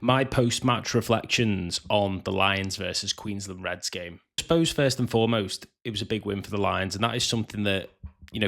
My post-match reflections on the Lions versus Queensland Reds game. I suppose first and foremost, it was a big win for the Lions, and that is something that,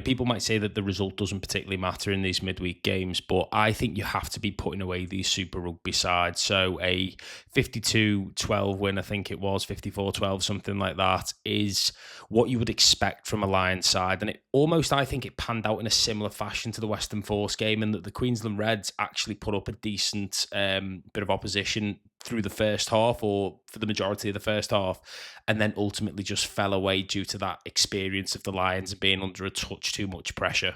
people might say that the result doesn't particularly matter in these midweek games, but I think you have to be putting away these Super Rugby sides. So a 52-12 win, I think it was, 54-12, something like that, is what you would expect from a Lions side. And it almost, I think it panned out in a similar fashion to the Western Force game, in that the Queensland Reds actually put up a decent bit of opposition through the first half, or for the majority of the first half, and then ultimately just fell away due to that experience of the Lions being under a touch too much pressure.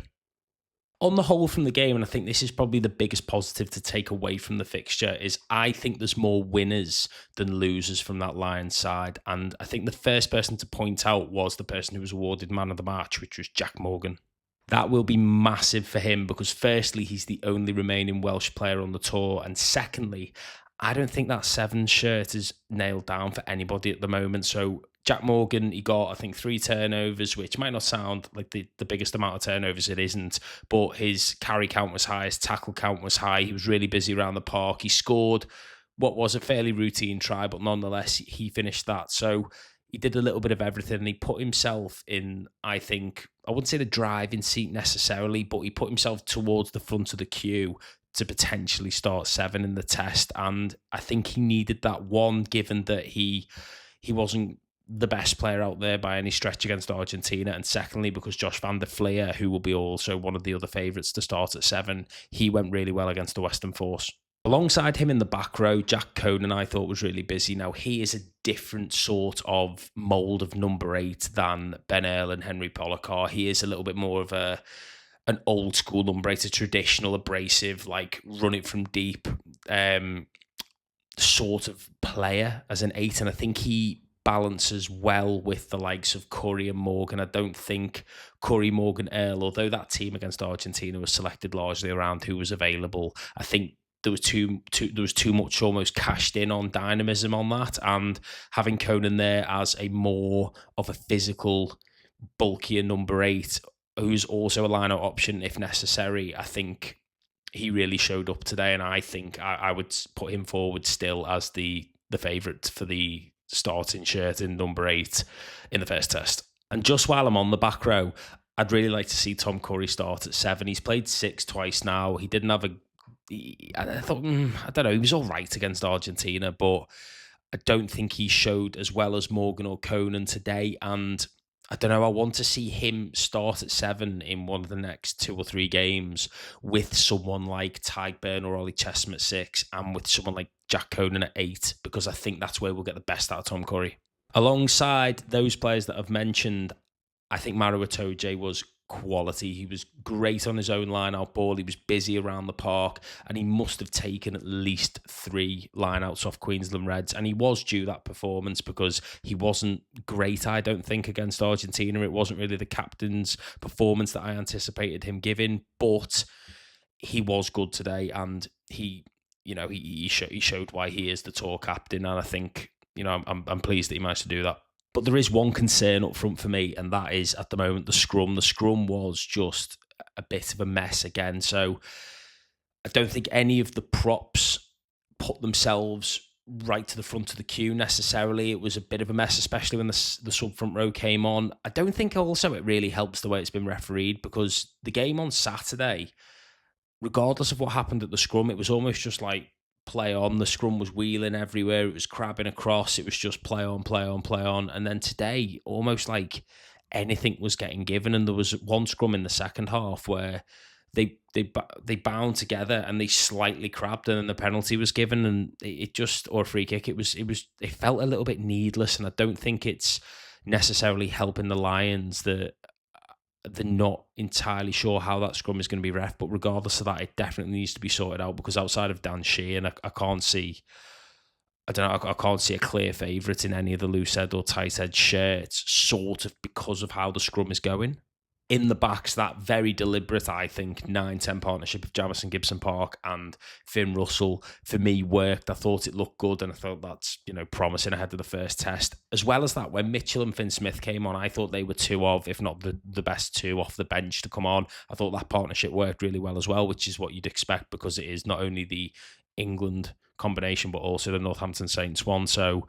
On the whole from the game, and I think this is probably the biggest positive to take away from the fixture, is I think there's more winners than losers from that Lions side. And I think the first person to point out was the person who was awarded man of the match, which was Jack Morgan. That will be massive for him because firstly, he's the only remaining Welsh player on the tour. And secondly, I don't think that 7 shirt is nailed down for anybody at the moment. So Jack Morgan, he got, I think, 3 turnovers, which might not sound like the biggest amount of turnovers. It isn't. But his carry count was high, his tackle count was high. He was really busy around the park. He scored what was a fairly routine try, but nonetheless, he finished that. So he did a little bit of everything, and he put himself in, I think, I wouldn't say the driving seat necessarily, but he put himself towards the front of the queue to potentially start 7 in the test. And I think he needed that one, given that he wasn't the best player out there by any stretch against Argentina. And secondly, because Josh van der Fleer, who will be also one of the other favourites to start at 7, he went really well against the Western Force. Alongside him in the back row, Jack Conan, I thought, was really busy. Now, he is a different sort of mould of number 8 than Ben Earl and Henry Polakar. He is a little bit more of an old school number 8, a traditional, abrasive, like run it from deep sort of player as an 8. And I think he balances well with the likes of Curry and Morgan. I don't think Curry, Morgan, Earl, although that team against Argentina was selected largely around who was available, I think there was too much almost cashed in on dynamism on that, and having Conan there as a more of a physical, bulkier number 8, who's also a line-out option if necessary, I think he really showed up today, and I think I would put him forward still as the favourite for the starting shirt in number 8 in the first test. And just while I'm on the back row, I'd really like to see Tom Curry start at 7. He's played 6 twice now. He didn't have I thought, I don't know, he was all right against Argentina, but I don't think he showed as well as Morgan or Conan today. And I don't know, I want to see him start at 7 in one of the next 2 or 3 games with someone like Tyke Byrne or Ollie Chessum at 6 and with someone like Jack Conan at 8, because I think that's where we'll get the best out of Tom Curry. Alongside those players that I've mentioned, I think Maro Itoje was quality. He was great on his own line-out ball. He was busy around the park, and he must have taken at least 3 line-outs off Queensland Reds, and he was due that performance because he wasn't great, I don't think, against Argentina. It wasn't really the captain's performance that I anticipated him giving, but he was good today, and he showed why he is the tour captain, and I think, I'm pleased that he managed to do that. But there is one concern up front for me, and that is at the moment the scrum. The scrum was just a bit of a mess again. So I don't think any of the props put themselves right to the front of the queue necessarily. It was a bit of a mess, especially when the sub front row came on. I don't think also it really helps the way it's been refereed, because the game on Saturday, regardless of what happened at the scrum, it was almost just like play on. The scrum was wheeling everywhere. It was crabbing across. It was just play on, play on, play on. And then today, almost like anything was getting given. And there was one scrum in the second half where they bound together and they slightly crabbed, and then the penalty was given, and it just, or a free kick. It felt a little bit needless, and I don't think it's necessarily helping the Lions that they're not entirely sure how that scrum is going to be ref, but regardless of that, it definitely needs to be sorted out, because outside of Dan Sheehan, I can't see a clear favourite in any of the loose head or tight head shirts, sort of because of how the scrum is going. In the backs, that very deliberate, I think, 9-10 partnership of Jamison Gibson Park and Finn Russell, for me, worked. I thought it looked good, and I thought that's, promising ahead of the first test. As well as that, when Mitchell and Finn Smith came on, I thought they were 2 of, if not the best 2 off the bench to come on. I thought that partnership worked really well as well, which is what you'd expect, because it is not only the England combination, but also the Northampton Saints one. So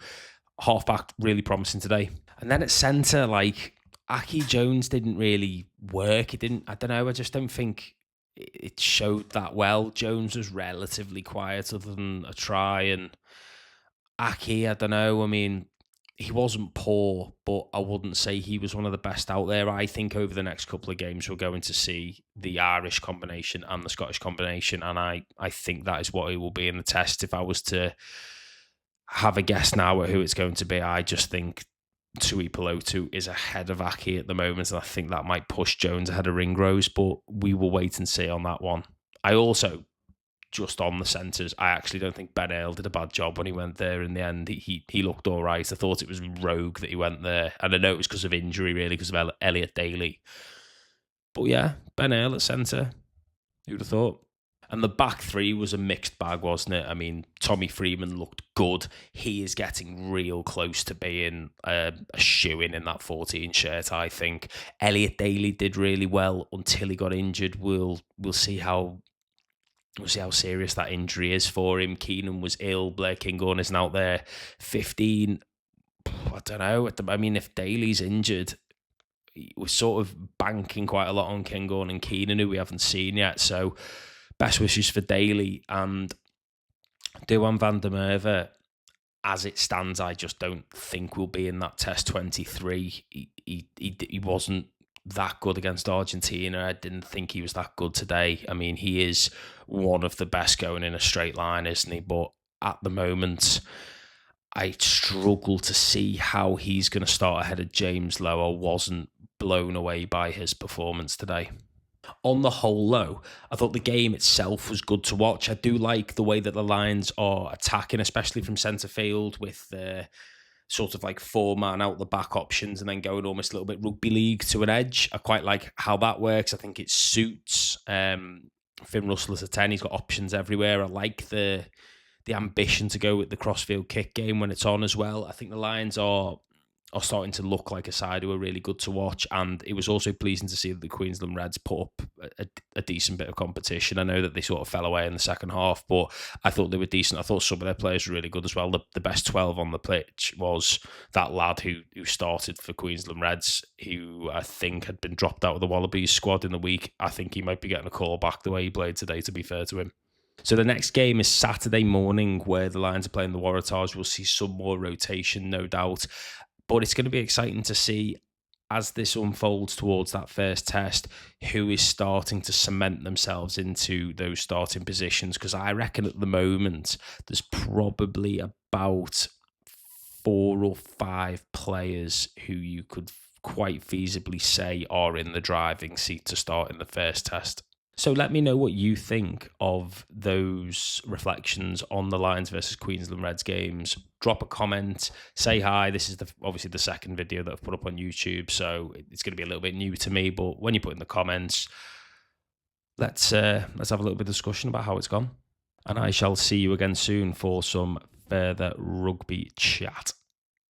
halfback really promising today. And then at centre, like Aki Jones didn't really work. It didn't. I don't know. I just don't think it showed that well. Jones was relatively quiet, other than a try, and Aki, I don't know. I mean, he wasn't poor, but I wouldn't say he was one of the best out there. I think over the next couple of games, we're going to see the Irish combination and the Scottish combination, and I think that is what it will be in the test. If I was to have a guess now at who it's going to be, I just think Tui Pelotu is ahead of Aki at the moment, and I think that might push Jones ahead of Ringrose, but we will wait and see on that one. I also, just on the centres, I actually don't think Ben Earl did a bad job when he went there in the end. He looked all right. I thought it was rogue that he went there, and I know it was because of injury, really, because of Elliot Daly. But yeah, Ben Earl at centre. Who'd have thought? And the back three was a mixed bag, wasn't it? I mean, Tommy Freeman looked good. He is getting real close to being a shoo-in in that 14 shirt, I think. Elliot Daly did really well until he got injured. We'll see how serious that injury is for him. Keenan was ill. Blair Kinghorn isn't out there. 15, I don't know. I mean, if Daly's injured, we're sort of banking quite a lot on Kinghorn and Keenan, who we haven't seen yet. So best wishes for Daly. And Duan van der Merwe, as it stands, I just don't think will be in that Test 23. He wasn't that good against Argentina. I didn't think he was that good today. I mean, he is one of the best going in a straight line, isn't he? But at the moment, I struggle to see how he's going to start ahead of James Lowe. I wasn't blown away by his performance today. On the whole, though, I thought the game itself was good to watch. I do like the way that the Lions are attacking, especially from centre field, with the sort of like 4-man out the back options and then going almost a little bit rugby league to an edge. I quite like how that works. I think it suits Finn Russell as a 10. He's got options everywhere. I like the ambition to go with the crossfield kick game when it's on as well. I think the Lions are starting to look like a side who are really good to watch, and it was also pleasing to see that the Queensland Reds put up a decent bit of competition. I know that they sort of fell away in the second half, but I thought they were decent. I thought some of their players were really good as well. The best 12 on the pitch was that lad who started for Queensland Reds, who I think had been dropped out of the Wallabies squad in the week. I think he might be getting a call back the way he played today, to be fair to him. So the next game is Saturday morning, where the Lions are playing the Waratahs. We'll see some more rotation, no doubt. But it's going to be exciting to see, as this unfolds towards that first test, who is starting to cement themselves into those starting positions. Because I reckon at the moment, there's probably about 4 or 5 players who you could quite feasibly say are in the driving seat to start in the first test. So let me know what you think of those reflections on the Lions versus Queensland Reds games. Drop a comment, say hi. This is obviously the second video that I've put up on YouTube, so it's going to be a little bit new to me. But when you put in the comments, let's have a little bit of discussion about how it's gone. And I shall see you again soon for some further rugby chat.